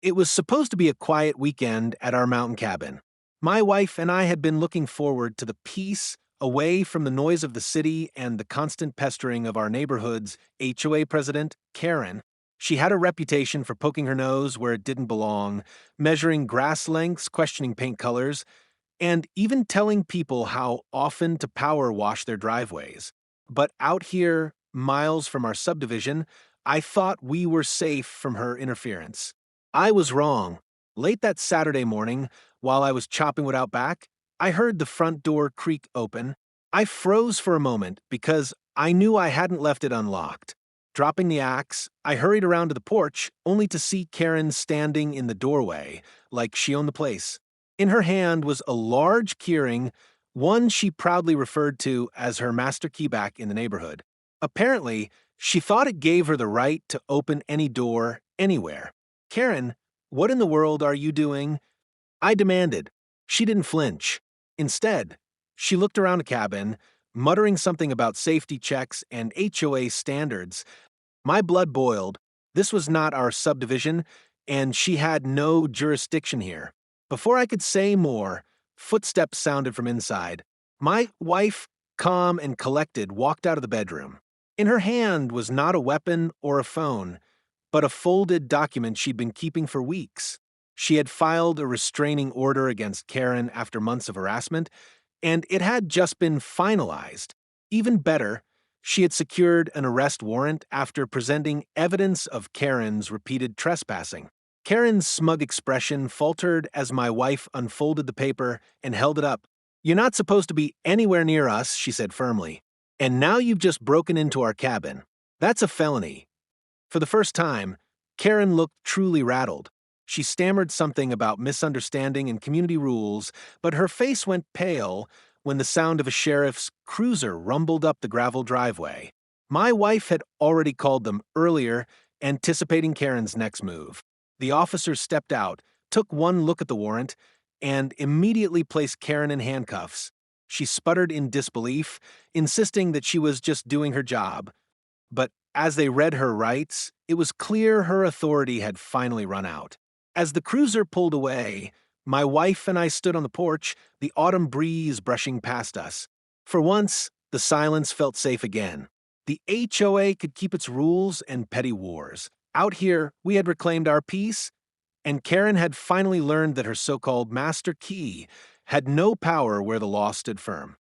It was supposed to be a quiet weekend at our mountain cabin. My wife and I had been looking forward to the peace away from the noise of the city and the constant pestering of our neighborhood's HOA president, Karen. She had a reputation for poking her nose where it didn't belong, measuring grass lengths, questioning paint colors, and even telling people how often to power wash their driveways. But out here, miles from our subdivision, I thought we were safe from her interference. I was wrong. Late that Saturday morning, while I was chopping wood out back, I heard the front door creak open. I froze for a moment because I knew I hadn't left it unlocked. Dropping the axe, I hurried around to the porch, only to see Karen standing in the doorway, like she owned the place. In her hand was a large keyring, one she proudly referred to as her master keyback in the neighborhood. Apparently, she thought it gave her the right to open any door, anywhere. Karen, what in the world are you doing? I demanded. She didn't flinch. Instead, she looked around the cabin, muttering something about safety checks and HOA standards. My blood boiled. This was not our subdivision, and she had no jurisdiction here. Before I could say more, footsteps sounded from inside. My wife, calm and collected, walked out of the bedroom. In her hand was not a weapon or a phone, but a folded document she'd been keeping for weeks. She had filed a restraining order against Karen after months of harassment, and it had just been finalized. Even better, she had secured an arrest warrant after presenting evidence of Karen's repeated trespassing. Karen's smug expression faltered as my wife unfolded the paper and held it up. "You're not supposed to be anywhere near us," she said firmly. "And now you've just broken into our cabin. That's a felony." For the first time, Karen looked truly rattled. She stammered something about misunderstanding and community rules, but her face went pale when the sound of a sheriff's cruiser rumbled up the gravel driveway. My wife had already called them earlier, anticipating Karen's next move. The officer stepped out, took one look at the warrant, and immediately placed Karen in handcuffs. She sputtered in disbelief, insisting that she was just doing her job. But as they read her rights, it was clear her authority had finally run out. As the cruiser pulled away, my wife and I stood on the porch, the autumn breeze brushing past us. For once, the silence felt safe again. The HOA could keep its rules and petty wars. Out here, we had reclaimed our peace, and Karen had finally learned that her so-called master key had no power where the law stood firm.